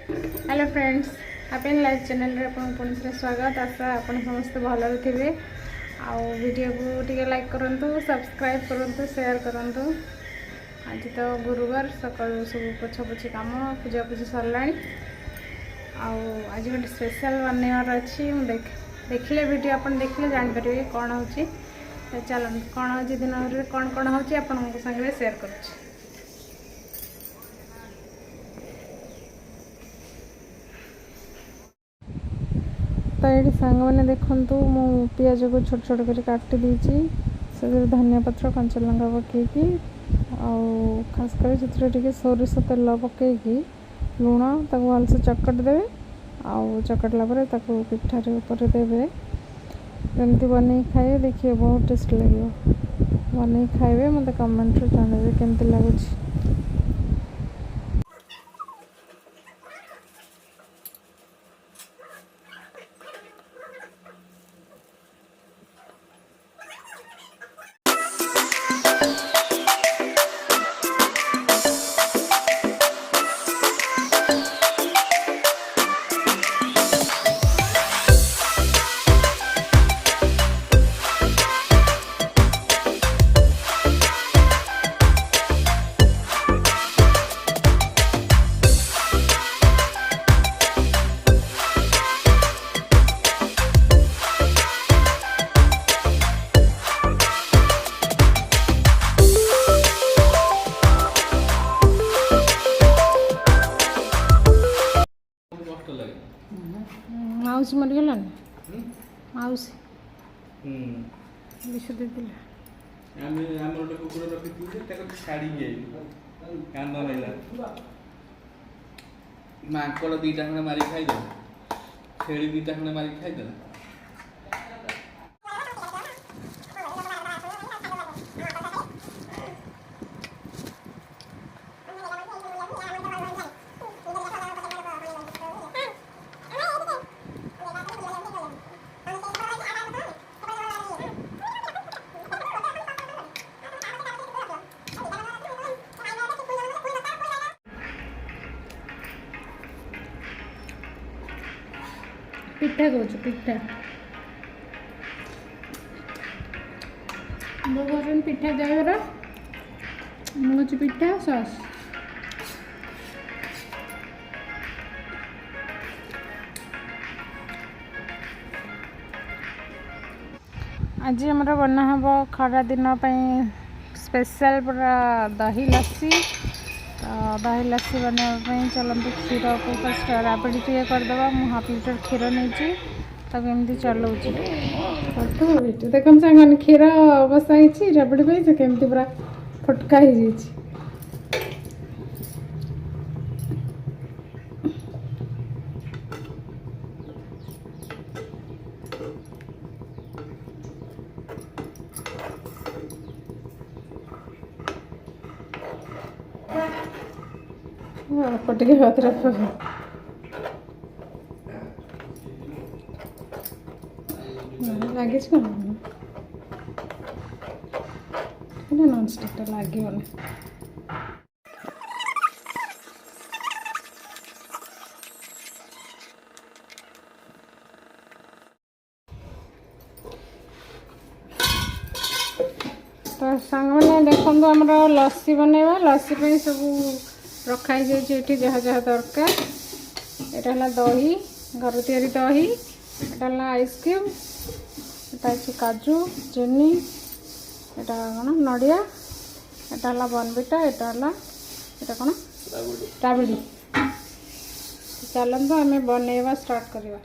Hello friends, happy life channel रे आपन पुणी से स्वागत। आशा आपन समस्त भलरे थे। आउ वीडियो को टिके लाइक करंतु, सब्सक्राइब करंतु, शेयर करंतु। आज तो गुरुवार सकाळु सब पोछापोछि काम पूजा पूजी सरलाणी। आज गोटे स्पेशल बनइबार अच्छी देखले वीडियो अपन देखले जापर कौन हो। चलो कौन हो दिन कौन कौन हो संगे शेयर करुँच। तो ये सांग मैंने देखु मु पियाज को छोट छोट कर काटी देची से धनिया पत्र कंचा लंका पकईकी खास कर सोरिष तेल पकईकी लुण ताको भलसे चकट देवे। चकटला पिठार ऊपर देवे। केमती बन खाए देखिए, बहुत टेस्ट लगे। बन खाइबे मत कमेंट रे जानवे केमती लगुच। माउसी मरीगला माउसी विष दे माकड़ दीटा खंडे मारी खाईदे, छेली दीटा खंडे मारी खाईदे। पिठा कौच पिठा मो घर पिठा जागर मुझे पिठा सस। आज हमारा बना हम खरा दिन स्पेशल पूरा दही लस्सी। तो दही लस्सी बनाने चलते क्षीर को फर्स्ट राबड़ी टे करदे। मु हाफ लिटर क्षीर नहीं तक एमती चलाऊँ देख सांग क्षीर बसाई राबड़ी पे केमती पूरा फटका हो जाए। पटके हाथ रख लगे नॉन स्टिक लगे तो सांग मैंने देखो आम लस्सी बनवा लस्सी पे सब रखाई जाए जहाँ जहाँ दरकार। यहाँ दही घर तैयारी दही, यहाँ आइसक्रीम, यहाँ काजू चीनी, यहाँ कौन नड़िया, यहाँ बनविटा, यहाँ कौन राबड़ी। चलते आम बनवा स्टार्ट करवा।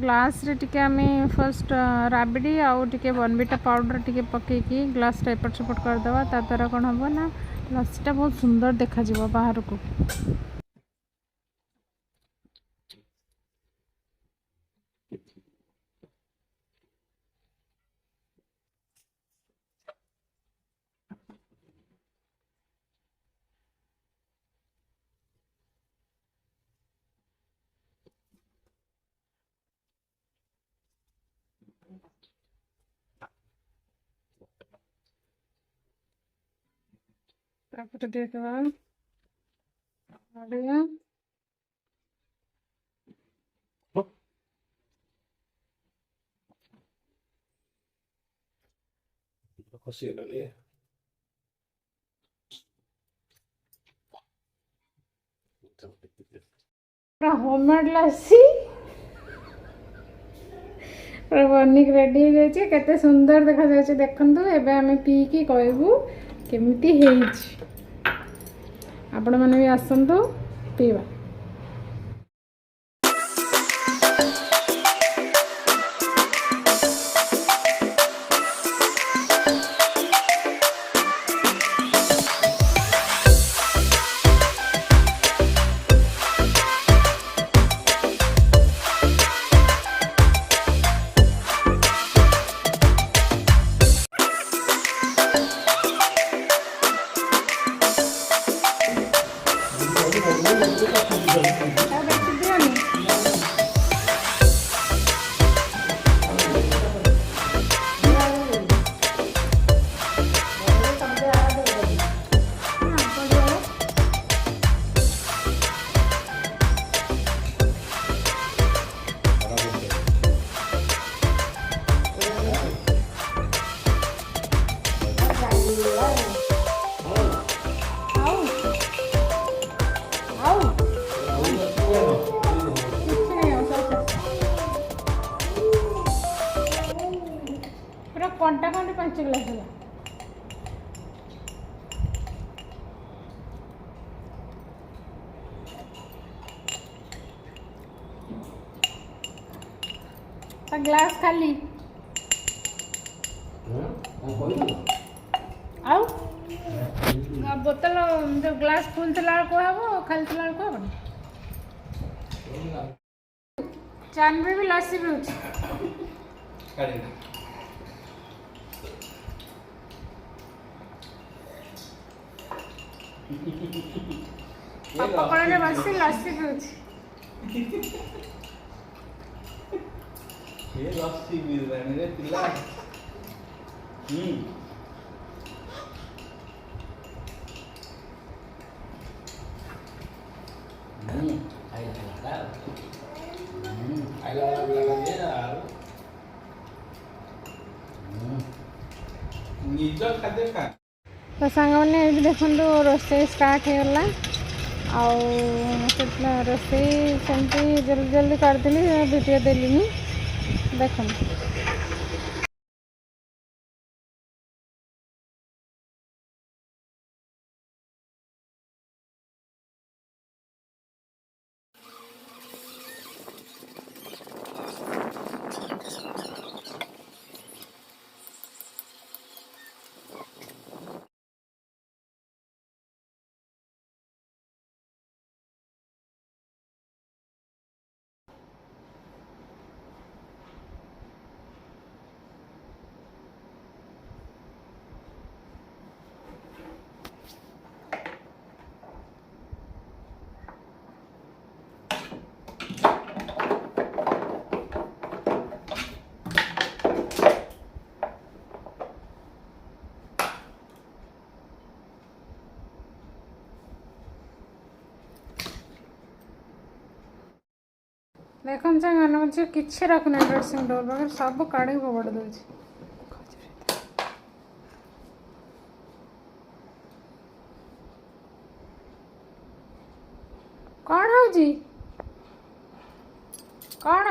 ग्लास रे टिके आमे फर्स्ट राबड़ी आउ टिके बनविटा पाउडर टिके पकेकी ग्लास टा एपट सेपट करदेवा। ता द्वारा कौन हम ना लस्सीटा बहुत सुंदर देखा बाहर को। ତାପରେ ଦେଇଦେବା ନଡ଼ିଆ। ଖସିଗଲାଣି। पूरा होममेड लस्सी पूरा बनिक रेडी हो जाए केते सुंदर देखा जाए देखंतु एबे हमें पी की कहबू केमिति हेइछि आपण माने भी आसंतु पीवा। कंटा कंटे 5 गिलास है ग्लास खाली आउ बोतल जो ग्लास फुल थला को हबो खाली थला को हबो चानवी भी लस्सी भी पापा कोने बसी लस्सी पीउछि ये लस्सी पी रहे रे पिला। निज खाद्य खा तो सांग मैंने देखो रोसे स्टार्ट होगा रोसे सेमती जल्दी जल्दी करदेली वीडियो देली देखो। देखो सारे किसी रखना ड्रेसिंग टेबल पाखे सब काढ़ी फोड़ दे कौन हो कौन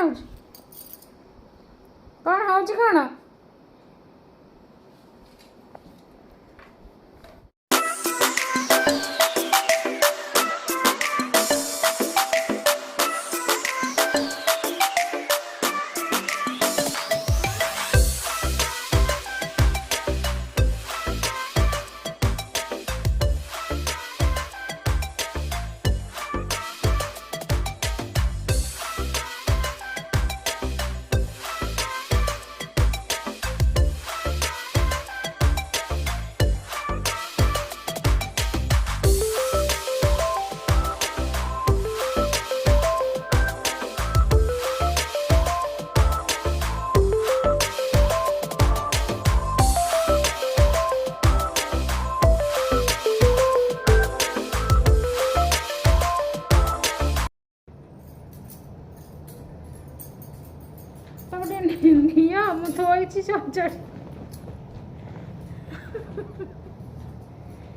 सजाड़ी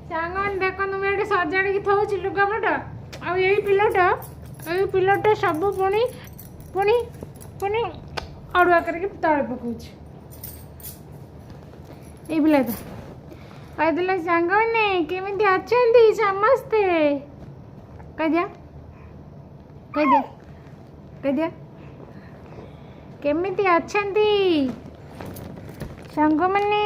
सांग देखो ये सजाड़ी थोड़ी लुगापटा आ पिलाटा सब पुणी पुणी पुणी अड़ुआ करके तले पकाउछ ये पिलाटा कहते सांग मैंने केमी अच्छा समस्ते कह दिया कह दिया कह दिया केमिति अछंती सांग मैंने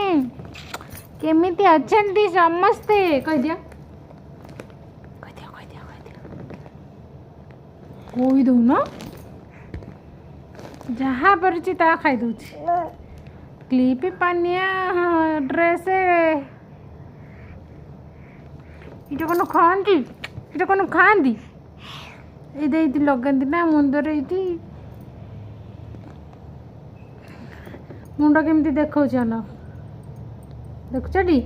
केमिति अछंती समस्ते कह दिया कह दिया कह दिया कह दिया कोई दो ना जहाँ पर ता खाई दो क्लिप पानिया ड्रेस इटा कौन खाती इटा कौन खाती ये लगाती ना मुंडर ये मुंड केमती देखा ना देखुटी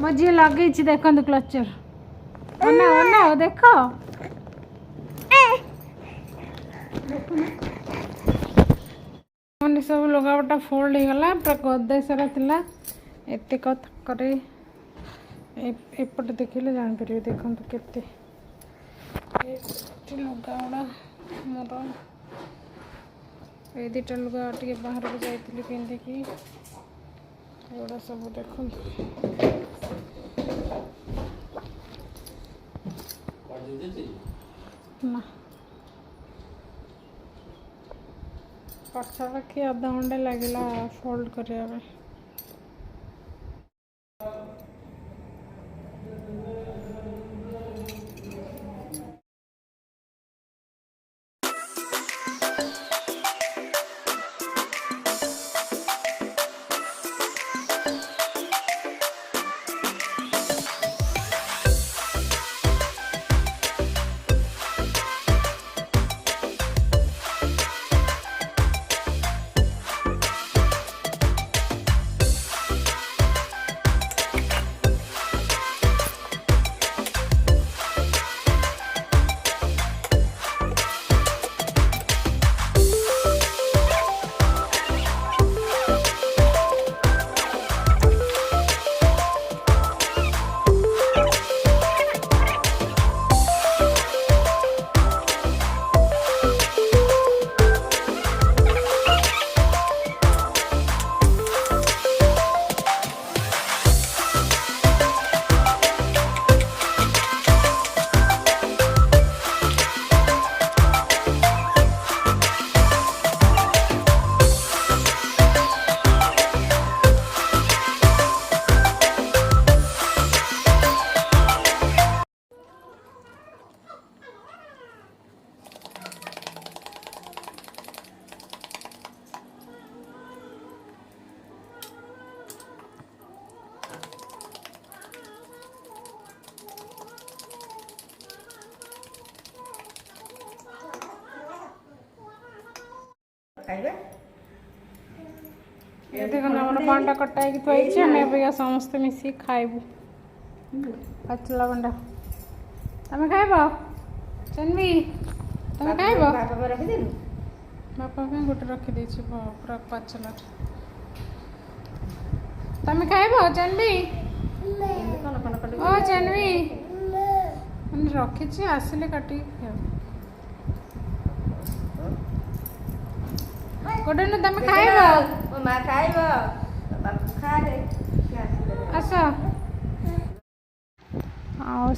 मो झी लगे देखो क्लचर अना देख मैंने सब लुगापटा फोल्ड हो गला पूरा गदे सारा था एत कर एपटे देखिले जापर देखो केते लुगा गुड़ा मोर ये दुटा लुगा टे बाहर को जाइली पिंधिकी एगुड़ा सब देख ना पाखापाखि अधा घंटे लगे फोल्ड करने ये देखो हमारा बंडा कटा है थोड़ी हमें समस्त मिसिक खाइबू पचला बंडा तुम खाइब चन्वी तुम खाइब बापा गोटे रखी पूरा पचला तुम खाइब चन्वी ओ चन्वी रखी आसिले काटिक गोटे न तुम खाइब माँ खाइब खा रे आस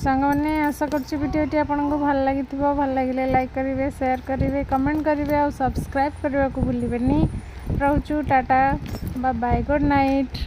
सांग मैंने आशा करछि भिडियोटी आपको भल लगी भल लगे लाइक करेंगे शेयर करेंगे कमेंट करेंगे और सब्सक्राइब करने को भूलिए रोचु tata bye bye good night.